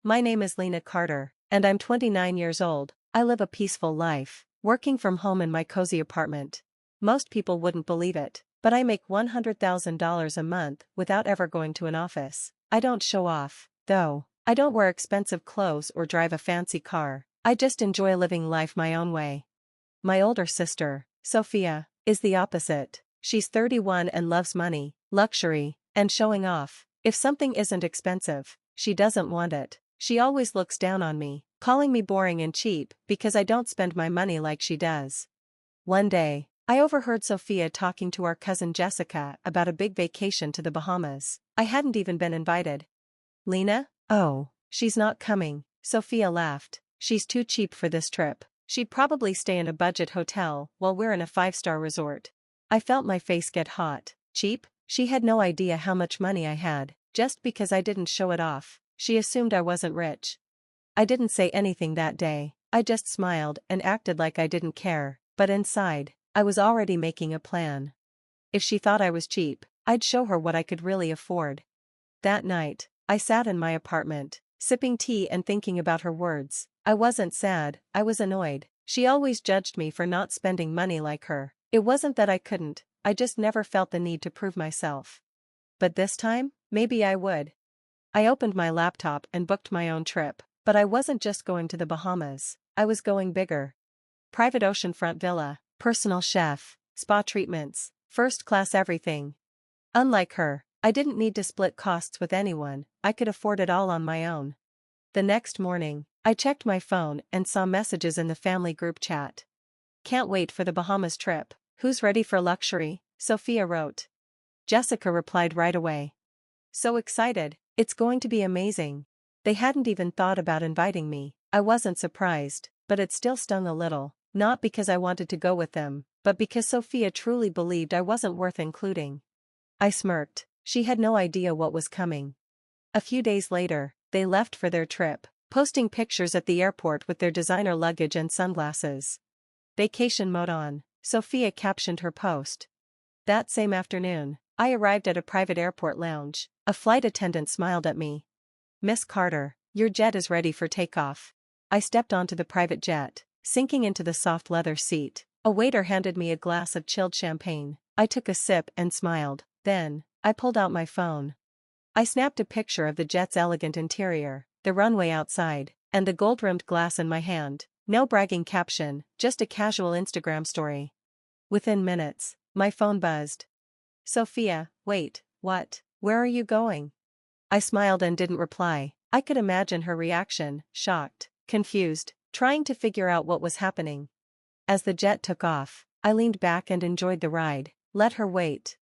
My name is Lena Carter, and I'm 29 years old. I live a peaceful life, working from home in my cozy apartment. Most people wouldn't believe it, but I make $100,000 a month without ever going to an office. I don't show off, though. I don't wear expensive clothes or drive a fancy car. I just enjoy living life my own way. My older sister, Sophia, is the opposite. She's 31 and loves money, luxury, and showing off. If something isn't expensive, she doesn't want it. She always looks down on me, calling me boring and cheap because I don't spend my money like she does. One day, I overheard Sophia talking to our cousin Jessica about a big vacation to the Bahamas. I hadn't even been invited. Lena? Oh, she's not coming, Sophia laughed. She's too cheap for this trip. She'd probably stay in a budget hotel while we're in a 5-star resort. I felt my face get hot. Cheap? She had no idea how much money I had. Just because I didn't show it off, she assumed I wasn't rich. I didn't say anything that day. I just smiled and acted like I didn't care, but inside, I was already making a plan. If she thought I was cheap, I'd show her what I could really afford. That night, I sat in my apartment, sipping tea and thinking about her words. I wasn't sad, I was annoyed. She always judged me for not spending money like her. It wasn't that I couldn't, I just never felt the need to prove myself. But this time, maybe I would. I opened my laptop and booked my own trip, but I wasn't just going to the Bahamas, I was going bigger. Private oceanfront villa, personal chef, spa treatments, first-class everything. Unlike her, I didn't need to split costs with anyone, I could afford it all on my own. The next morning, I checked my phone and saw messages in the family group chat. Can't wait for the Bahamas trip. Who's ready for luxury? Sophia wrote. Jessica replied right away. So excited, it's going to be amazing. They hadn't even thought about inviting me. I wasn't surprised, but it still stung a little, not because I wanted to go with them, but because Sophia truly believed I wasn't worth including. I smirked. She had no idea what was coming. A few days later, they left for their trip, posting pictures at the airport with their designer luggage and sunglasses. Vacation mode on, Sophia captioned her post. That same afternoon, I arrived at a private airport lounge. A flight attendant smiled at me. Miss Carter, your jet is ready for takeoff. I stepped onto the private jet, sinking into the soft leather seat. A waiter handed me a glass of chilled champagne. I took a sip and smiled. Then, I pulled out my phone. I snapped a picture of the jet's elegant interior, the runway outside, and the gold-rimmed glass in my hand. No bragging caption, just a casual Instagram story. Within minutes, my phone buzzed. Sophia, wait, what? Where are you going? I smiled and didn't reply. I could imagine her reaction, shocked, confused, trying to figure out what was happening. As the jet took off, I leaned back and enjoyed the ride, let her wait.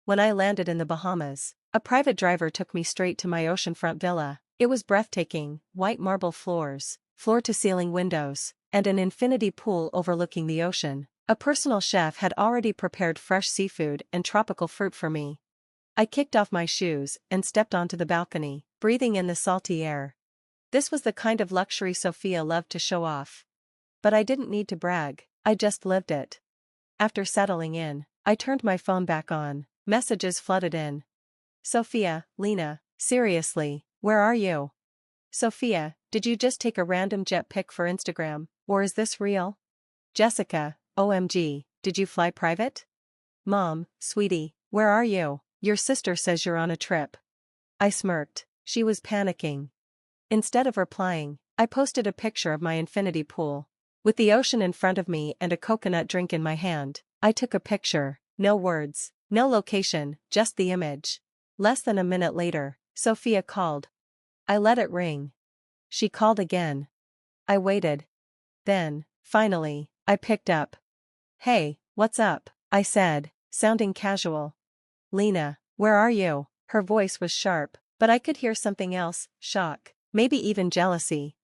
When I landed in the Bahamas, a private driver took me straight to my oceanfront villa. It was breathtaking, white marble floors, floor-to-ceiling windows, and an infinity pool overlooking the ocean. A personal chef had already prepared fresh seafood and tropical fruit for me. I kicked off my shoes and stepped onto the balcony, breathing in the salty air. This was the kind of luxury Sophia loved to show off. But I didn't need to brag, I just lived it. After settling in, I turned my phone back on. Messages flooded in. Sophia, Lena, seriously, where are you? Sophia, did you just take a random jet pic for Instagram, or is this real? Jessica, OMG, did you fly private? Mom, sweetie, where are you? Your sister says you're on a trip. I smirked. She was panicking. Instead of replying, I posted a picture of my infinity pool. With the ocean in front of me and a coconut drink in my hand, I took a picture. No words, no location, just the image. Less than a minute later, Sophia called. I let it ring. She called again. I waited. Then, finally, I picked up. Hey, what's up? I said, sounding casual. Lena, where are you? Her voice was sharp, but I could hear something else, shock, maybe even jealousy.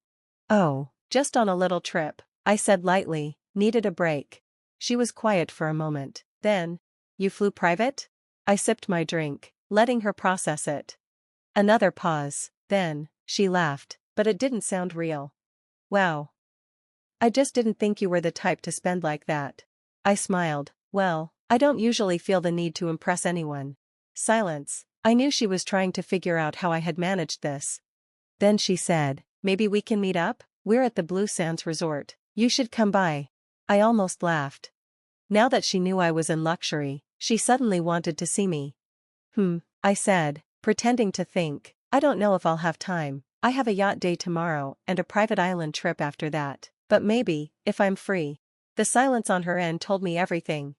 Oh, just on a little trip, I said lightly, needed a break. She was quiet for a moment. Then, you flew private? I sipped my drink, letting her process it. Another pause, then, she laughed, but it didn't sound real. Wow. I just didn't think you were the type to spend like that. I smiled. Well, I don't usually feel the need to impress anyone. Silence. I knew she was trying to figure out how I had managed this. Then she said, maybe we can meet up? We're at the Blue Sands Resort. You should come by. I almost laughed. Now that she knew I was in luxury, she suddenly wanted to see me. I said, pretending to think. I don't know if I'll have time. I have a yacht day tomorrow and a private island trip after that. But maybe, if I'm free. The silence on her end told me everything.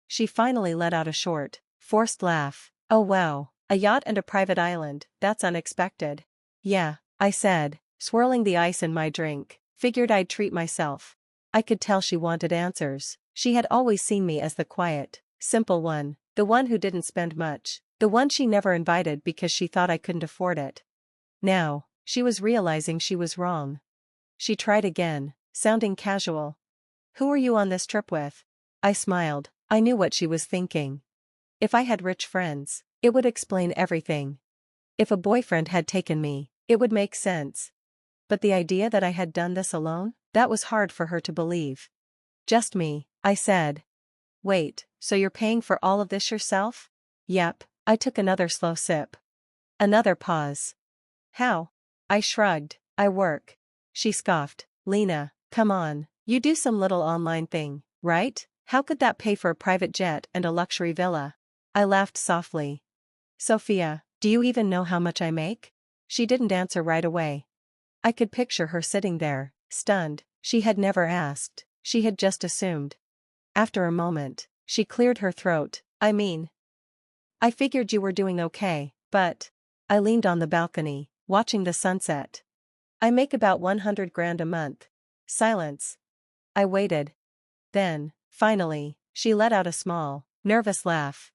She finally let out a short, forced laugh. Oh wow, a yacht and a private island, that's unexpected. Yeah, I said, swirling the ice in my drink, figured I'd treat myself. I could tell she wanted answers. She had always seen me as the quiet, simple one, the one who didn't spend much, the one she never invited because she thought I couldn't afford it. Now, she was realizing she was wrong. She tried again, sounding casual. Who are you on this trip with? I smiled. I knew what she was thinking. If I had rich friends, it would explain everything. If a boyfriend had taken me, it would make sense. But the idea that I had done this alone, that was hard for her to believe. Just me, I said. Wait, so you're paying for all of this yourself? Yep, I took another slow sip. Another pause. How? I shrugged. I work. She scoffed. Lena, come on, you do some little online thing, right? How could that pay for a private jet and a luxury villa? I laughed softly. Sophia, do you even know how much I make? She didn't answer right away. I could picture her sitting there, stunned. She had never asked, she had just assumed. After a moment, she cleared her throat. I figured you were doing okay, but... I leaned on the balcony, watching the sunset. I make about 100 grand a month. Silence. I waited. Then, finally, she let out a small, nervous laugh.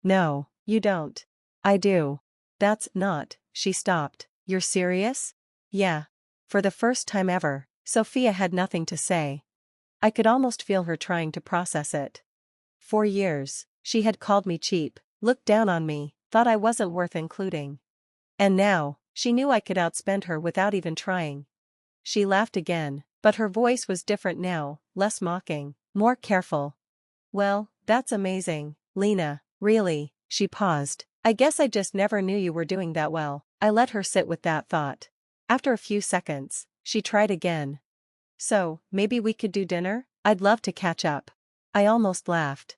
No, you don't. I do. That's not, she stopped. You're serious? Yeah. For the first time ever, Sophia had nothing to say. I could almost feel her trying to process it. For years, she had called me cheap, looked down on me, thought I wasn't worth including. And now, she knew I could outspend her without even trying. She laughed again, but her voice was different now, less mocking, more careful. Well, that's amazing, Lena, really. She paused. I guess I just never knew you were doing that well. I let her sit with that thought. After a few seconds, she tried again. So, maybe we could do dinner? I'd love to catch up. I almost laughed.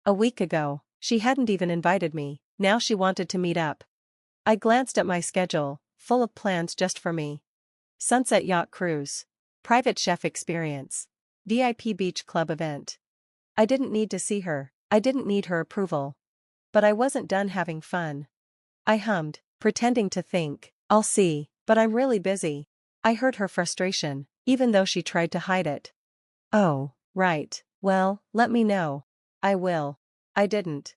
A week ago, she hadn't even invited me, now she wanted to meet up. I glanced at my schedule, full of plans just for me. Sunset yacht cruise. Private chef experience. VIP beach club event. I didn't need to see her, I didn't need her approval. But I wasn't done having fun. I hummed, pretending to think, I'll see, but I'm really busy. I heard her frustration, even though she tried to hide it. Oh, right, well, let me know. I will. I didn't.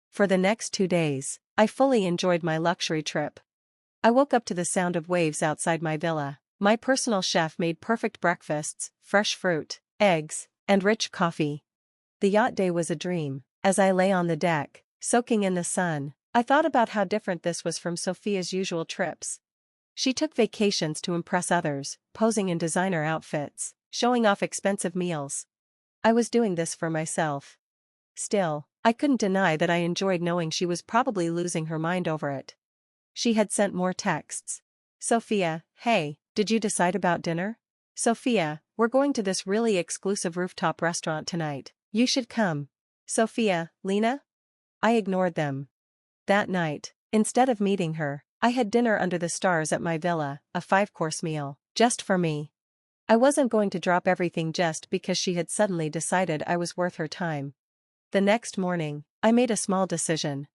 For the next 2 days, I fully enjoyed my luxury trip. I woke up to the sound of waves outside my villa. My personal chef made perfect breakfasts, fresh fruit, eggs, and rich coffee. The yacht day was a dream. As I lay on the deck, soaking in the sun, I thought about how different this was from Sophia's usual trips. She took vacations to impress others, posing in designer outfits, showing off expensive meals. I was doing this for myself. Still, I couldn't deny that I enjoyed knowing she was probably losing her mind over it. She had sent more texts. Sophia, hey, did you decide about dinner? Sophia, we're going to this really exclusive rooftop restaurant tonight. You should come. Sophia, Lena? I ignored them. That night, instead of meeting her, I had dinner under the stars at my villa, a 5-course meal, just for me. I wasn't going to drop everything just because she had suddenly decided I was worth her time. The next morning, I made a small decision.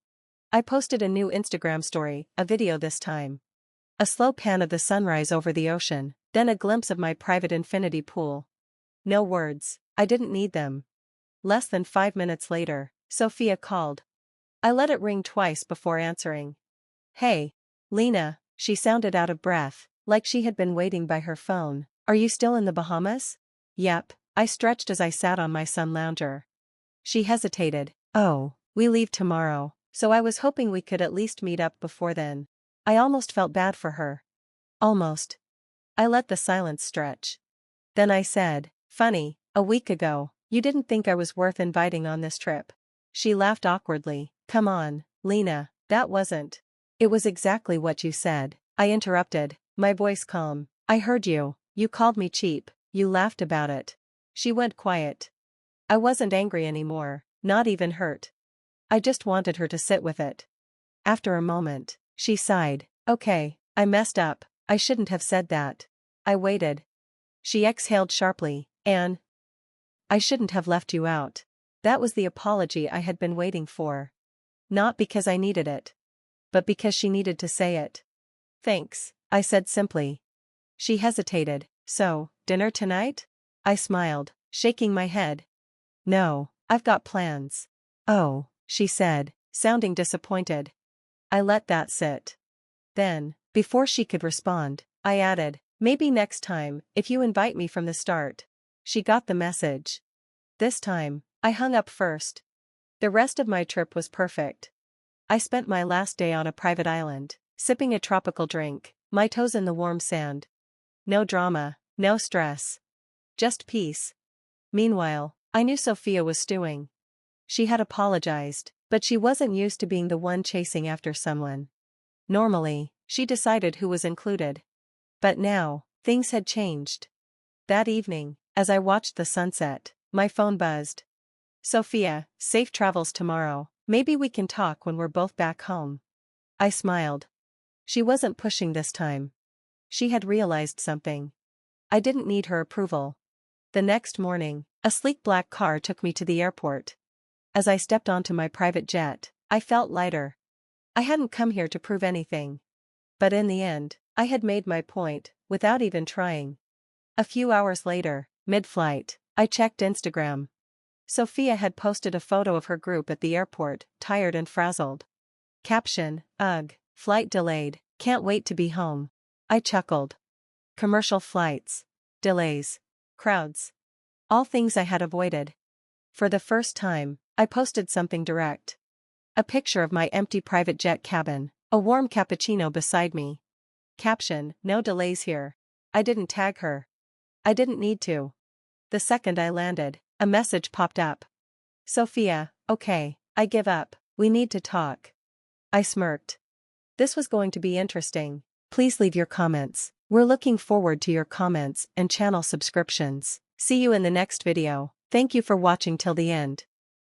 I posted a new Instagram story, a video this time. A slow pan of the sunrise over the ocean, then a glimpse of my private infinity pool. No words, I didn't need them. Less than 5 minutes later, Sophia called. I let it ring twice before answering. Hey, Lena, she sounded out of breath, like she had been waiting by her phone. Are you still in the Bahamas? Yep, I stretched as I sat on my sun lounger. She hesitated. Oh, we leave tomorrow, so I was hoping we could at least meet up before then. I almost felt bad for her. Almost. I let the silence stretch. Then I said, funny, a week ago, you didn't think I was worth inviting on this trip. She laughed awkwardly. Come on, Lena, that wasn't. It was exactly what you said, I interrupted. My voice calm. I heard you. You called me cheap. You laughed about it. She went quiet. I wasn't angry anymore, not even hurt. I just wanted her to sit with it. After a moment, she sighed. Okay, I messed up. I shouldn't have said that. I waited. She exhaled sharply. Anne, I shouldn't have left you out. That was the apology I had been waiting for. Not because I needed it, but because she needed to say it. Thanks, I said simply. She hesitated. So, dinner tonight? I smiled, shaking my head. No, I've got plans. Oh, she said, sounding disappointed. I let that sit. Then, before she could respond, I added, maybe next time, if you invite me from the start. She got the message. This time, I hung up first. The rest of my trip was perfect. I spent my last day on a private island, sipping a tropical drink, my toes in the warm sand. No drama, no stress. Just peace. Meanwhile, I knew Sophia was stewing. She had apologized, but she wasn't used to being the one chasing after someone. Normally, she decided who was included. But now, things had changed. That evening, as I watched the sunset, my phone buzzed. Sophia, safe travels tomorrow. Maybe we can talk when we're both back home. I smiled. She wasn't pushing this time. She had realized something. I didn't need her approval. The next morning, a sleek black car took me to the airport. As I stepped onto my private jet, I felt lighter. I hadn't come here to prove anything. But in the end, I had made my point, without even trying. A few hours later, mid-flight, I checked Instagram. Sophia had posted a photo of her group at the airport, tired and frazzled. Caption, ugh, flight delayed, can't wait to be home. I chuckled. Commercial flights, delays, crowds. All things I had avoided. For the first time, I posted something direct. A picture of my empty private jet cabin, a warm cappuccino beside me. Caption, no delays here. I didn't tag her. I didn't need to. The second I landed, a message popped up. Sophia, okay, I give up, we need to talk. I smirked. This was going to be interesting. Please leave your comments. We're looking forward to your comments and channel subscriptions. See you in the next video. Thank you for watching till the end.